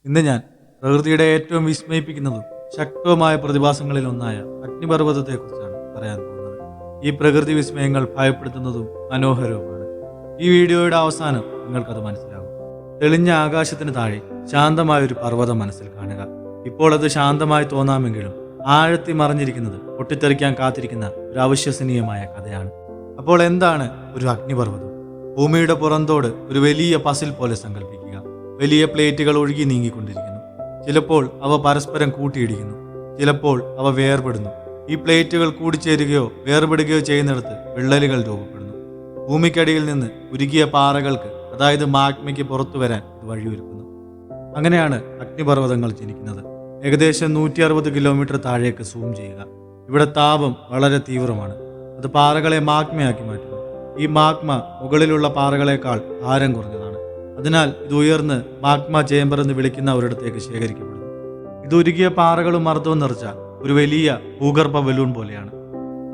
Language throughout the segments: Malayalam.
ഇന്ന് ഞാൻ പ്രകൃതിയുടെ ഏറ്റവും വിസ്മയിപ്പിക്കുന്നതും ശക്തവുമായ പ്രതിഭാസങ്ങളിലൊന്നായ അഗ്നിപർവ്വതത്തെക്കുറിച്ചാണ് പറയാൻ പോകുന്നത്. ഈ പ്രകൃതി വിസ്മയങ്ങൾ ഭയപ്പെടുത്തുന്നതും മനോഹരവുമാണ്. ഈ വീഡിയോയുടെ അവസാനം നിങ്ങൾക്കത് മനസ്സിലാകും. തെളിഞ്ഞ ആകാശത്തിന് താഴെ ശാന്തമായൊരു പർവ്വതം മനസ്സിൽ കാണുക. ഇപ്പോൾ അത് ശാന്തമായി തോന്നാമെങ്കിലും ആഴത്തി മറഞ്ഞിരിക്കുന്നത് പൊട്ടിത്തെറിക്കാൻ കാത്തിരിക്കുന്ന ഒരു അവിശ്വസനീയമായ കഥയാണ്. അപ്പോൾ എന്താണ് ഒരു അഗ്നിപർവ്വതം? ഭൂമിയുടെ പുറന്തോട് ഒരു വലിയ പസിൽ പോലെ സങ്കല്പിക്കുക. വലിയ പ്ലേറ്റുകൾ ഒഴുകി നീങ്ങിക്കൊണ്ടിരിക്കുന്നു. ചിലപ്പോൾ അവ പരസ്പരം കൂട്ടിയിടിക്കുന്നു, ചിലപ്പോൾ അവ വേർപെടുന്നു. ഈ പ്ലേറ്റുകൾ കൂടിച്ചേരുകയോ വേർപെടുകയോ ചെയ്യുന്നിടത്ത് വിള്ളലുകൾ രൂപപ്പെടുന്നു. ഭൂമിക്കടിയിൽ നിന്ന് ഉരുകിയ പാറകൾക്ക്, അതായത് മാഗ്മയ്ക്ക് പുറത്തു വരാൻ ഇത് വഴിയൊരുക്കുന്നു. അങ്ങനെയാണ് അഗ്നിപർവ്വതങ്ങൾ ജനിക്കുന്നത്. ഏകദേശം 160 കിലോമീറ്റർ താഴേക്ക് സൂം ചെയ്യുക. ഇവിടെ താപം വളരെ തീവ്രമാണ്. അത് പാറകളെ മാഗ്മയാക്കി മാറ്റുന്നു. ഈ മാഗ്മ മുകളിലുള്ള പാറകളെക്കാൾ ഭാരം കുറഞ്ഞതാണ്. അതിനാൽ ഇത് ഉയർന്ന് മാഗ്മ ചേംബർ എന്ന് വിളിക്കുന്ന ഒരിടത്തേക്ക് ശേഖരിക്കപ്പെടുന്നു. ഇത് ഉരുകിയ പാറകളും മർദ്ദവും നിറച്ച ഒരു വലിയ ഭൂഗർഭ ബലൂൺ പോലെയാണ്.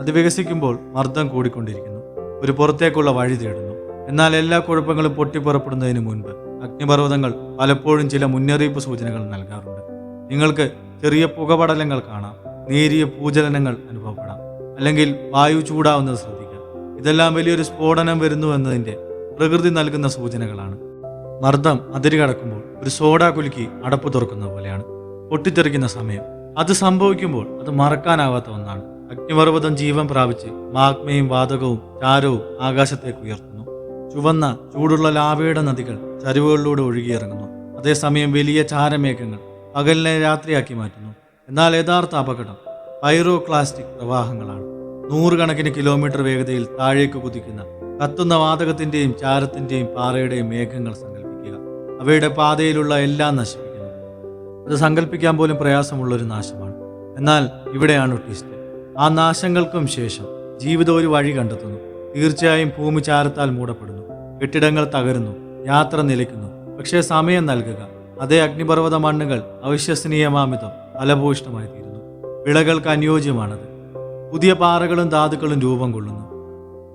അത് വികസിക്കുമ്പോൾ മർദ്ദം കൂടിക്കൊണ്ടിരിക്കുന്നു, ഒരു പുറത്തേക്കുള്ള വഴി തേടുന്നു. എന്നാൽ എല്ലാ കുഴപ്പങ്ങളും പൊട്ടിപ്പുറപ്പെടുന്നതിന് മുൻപ് അഗ്നിപർവ്വതങ്ങൾ പലപ്പോഴും ചില മുന്നറിയിപ്പ് സൂചനകൾ നൽകാറുണ്ട്. നിങ്ങൾക്ക് ചെറിയ പുകപടലങ്ങൾ കാണാം, നേരിയ ഭൂചലനങ്ങൾ അനുഭവപ്പെടാം, അല്ലെങ്കിൽ വായു ചൂടാവുന്നത് ശ്രദ്ധിക്കാം. ഇതെല്ലാം വലിയൊരു സ്ഫോടനം വരുന്നു എന്നതിൻ്റെ പ്രകൃതി നൽകുന്ന സൂചനകളാണ്. മർദ്ദം അതിരുകടക്കുമ്പോൾ ഒരു സോഡ കുലുക്കി അടപ്പ് തുറക്കുന്ന പോലെയാണ് പൊട്ടിത്തെറിക്കുന്ന സമയം. അത് സംഭവിക്കുമ്പോൾ അത് മറക്കാനാവാത്ത ഒന്നാണ്. അഗ്നിപർവ്വതം ജീവൻ പ്രാപിച്ച് മാഗ്മയും വാതകവും ചാരവും ആകാശത്തേക്ക് ഉയർത്തുന്നു. ചുവന്ന ചൂടുള്ള ലാവയുടെ നദികൾ ചരിവുകളിലൂടെ ഒഴുകിയിറങ്ങുന്നു. അതേസമയം വലിയ ചാരമേഘങ്ങൾ പകലിനെ രാത്രിയാക്കി മാറ്റുന്നു. എന്നാൽ യഥാർത്ഥ അപകടം പൈറോക്ലാസ്റ്റിക് പ്രവാഹങ്ങളാണ്. 100 കണക്കിന് കിലോമീറ്റർ വേഗതയിൽ താഴേക്ക് കുതിക്കുന്ന കത്തുന്ന വാതകത്തിന്റെയും ചാരത്തിന്റെയും പാറയുടെയും മേഘങ്ങൾ സങ്കല്പിക്കുക. അവയുടെ പാതയിലുള്ള എല്ലാം നശിപ്പിക്കുന്നു. അത് സങ്കല്പിക്കാൻ പോലും പ്രയാസമുള്ളൊരു നാശമാണ്. എന്നാൽ ഇവിടെയാണ് ട്വിസ്റ്റ്. ആ നാശങ്ങൾക്കും ശേഷം ജീവിതം ഒരു വഴി കണ്ടെത്തുന്നു. തീർച്ചയായും ഭൂമി ചാരത്താൽ മൂടപ്പെടുന്നു, കെട്ടിടങ്ങൾ തകരുന്നു, യാത്ര നിലയ്ക്കുന്നു. പക്ഷേ സമയം നൽകുക. അതേ അഗ്നിപർവ്വത മണ്ണുകൾ അവിശ്വസനീയമാമിതം ഫലഭൂയിഷ്ഠമായി തീരുന്നു. വിളകൾക്ക് അനുയോജ്യമാണത്. പുതിയ പാറകളും ധാതുക്കളും രൂപം കൊള്ളുന്നു.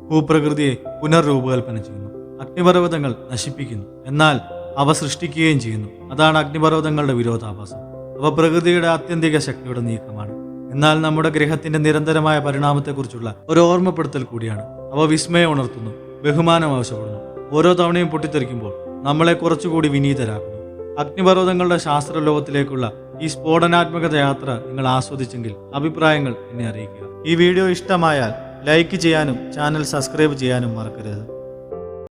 ഭൂപ്രകൃതിയെ പുനർരൂപകൽപ്പന ചെയ്യുന്നു. അഗ്നിപർവ്വതങ്ങൾ നശിപ്പിക്കുന്നു, എന്നാൽ അവ സൃഷ്ടിക്കുകയും ചെയ്യുന്നു. അതാണ് അഗ്നിപർവ്വതങ്ങളുടെ വിരോധാഭാസം. അവ പ്രകൃതിയുടെ ആത്യന്തിക ശക്തിയുടെ നീക്കമാണ്, എന്നാൽ നമ്മുടെ ഗ്രഹത്തിന്റെ നിരന്തരമായ പരിണാമത്തെക്കുറിച്ചുള്ള ഒരു ഓർമ്മപ്പെടുത്തൽ കൂടിയാണ്. അവ വിസ്മയം ഉണർത്തുന്നു, ബഹുമാനം ആവശ്യപ്പെടുന്നു. ഓരോ തവണയും പൊട്ടിത്തെറിക്കുമ്പോൾ നമ്മളെ കുറച്ചുകൂടി വിനീതരാക്കുന്നു. അഗ്നിപർവ്വതങ്ങളുടെ ശാസ്ത്രലോകത്തിലേക്കുള്ള ഈ സ്ഫോടനാത്മക യാത്ര നിങ്ങൾ ആസ്വദിച്ചെങ്കിൽ അഭിപ്രായങ്ങൾ എന്നെ അറിയിക്കുക. ഈ വീഡിയോ ഇഷ്ടമായാൽ ലൈക്ക് ചെയ്യാനും ചാനൽ സബ്സ്ക്രൈബ് ചെയ്യാനും മറക്കരുത്.